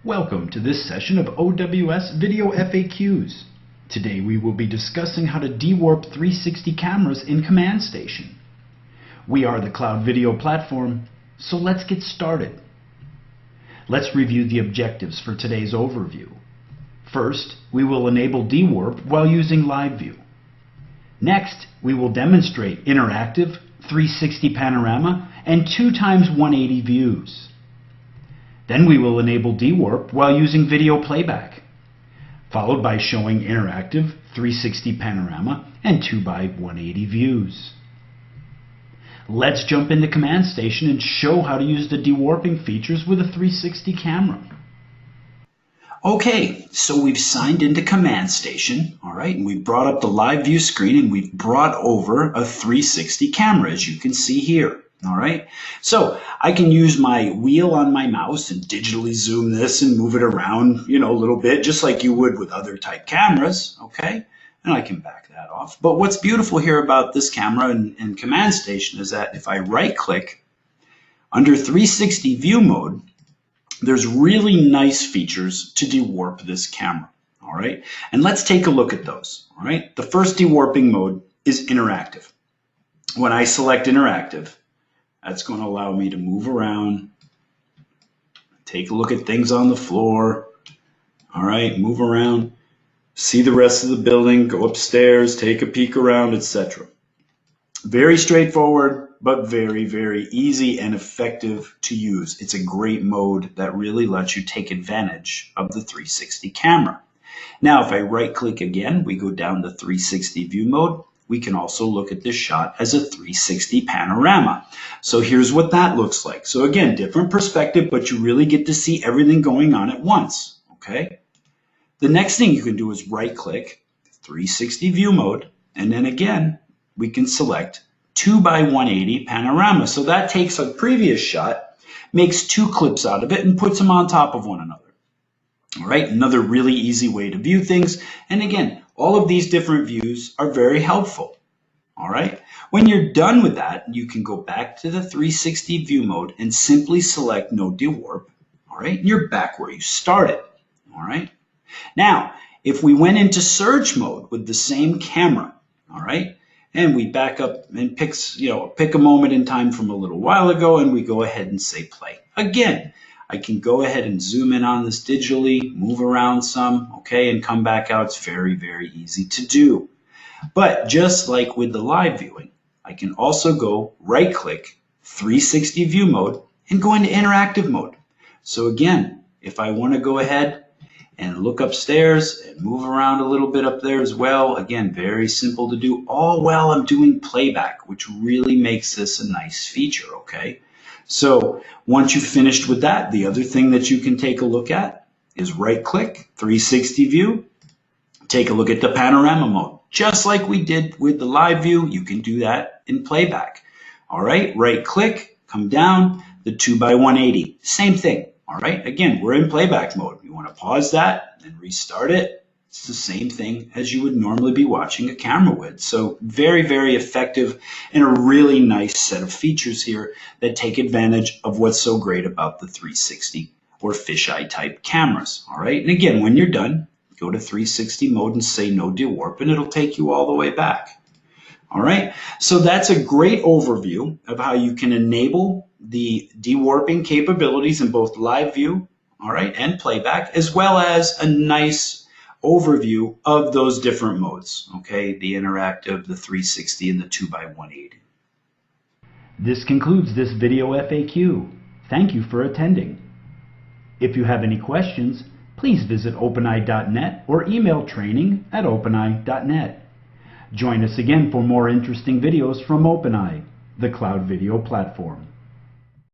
Welcome to this session of OWS Video FAQs. Today we will be discussing how to dewarp 360 cameras in Command Station. We are the cloud video platform, so let's get started. Let's review the objectives for today's overview. First, we will enable dewarp while using live view. Next, we will demonstrate interactive 360 panorama and 2x180 views. Then we will enable dewarp while using video playback, followed by showing interactive 360 panorama and 2x180 views. Let's jump into Command Station and show how to use the dewarping features with a 360 camera. Okay, so we've signed into Command Station, all right, and we've brought up the live view screen and we've brought over a 360 camera, as you can see here. All right, so I can use my wheel on my mouse and digitally zoom this and move it around, a little bit, just like you would with other type cameras, okay? And I can back that off. But what's beautiful here about this camera and Command Station is that if I right-click under 360 view mode, there's really nice features to dewarp this camera, all right? And let's take a look at those, all right? The first dewarping mode is interactive. When I select interactive, that's going to allow me to move around, take a look at things on the floor, all right, move around, see the rest of the building, go upstairs, take a peek around, etc. Very straightforward, but very, very easy and effective to use. It's a great mode that really lets you take advantage of the 360 camera. Now, if I right-click again, we go down to 360 view mode. We can also look at this shot as a 360 panorama. So here's what that looks like. So again, different perspective, but you really get to see everything going on at once, okay? The next thing you can do is right-click 360 view mode, and then again, we can select 2x180 panorama. So that takes a previous shot, makes two clips out of it, and puts them on top of one another. All right, another really easy way to view things. And again, all of these different views are very helpful. All right, when you're done with that, you can go back to the 360 view mode and simply select no dewarp. All right, and you're back where you started. All right, now if we went into surge mode with the same camera, all right, and we back up and pick a moment in time from a little while ago, and we go ahead and say play again. I can go ahead and zoom in on this digitally, move around some, okay, and come back out. It's very, very easy to do. But just like with the live viewing, I can also go right-click 360 view mode and go into interactive mode. So again, if I want to go ahead and look upstairs and move around a little bit up there as well, again, very simple to do, all while I'm doing playback, which really makes this a nice feature, okay? So once you've finished with that, the other thing that you can take a look at is right-click, 360 view, take a look at the panorama mode. Just like we did with the live view, you can do that in playback. All right, right-click, come down, the 2x180, same thing. All right, again, we're in playback mode. You want to pause that and restart it. It's the same thing as you would normally be watching a camera with. So very, very effective and a really nice set of features here that take advantage of what's so great about the 360 or fisheye type cameras. All right. And again, when you're done, go to 360 mode and say no dewarp, and it'll take you all the way back. All right. So that's a great overview of how you can enable the dewarping capabilities in both live view, all right, and playback, as well as a nice overview of those different modes, okay, the interactive, the 360, and the 2x180. This concludes this video FAQ. Thank you for attending. If you have any questions, please visit OpenEye.net or email training@OpenEye.net. Join us again for more interesting videos from OpenEye, the cloud video platform.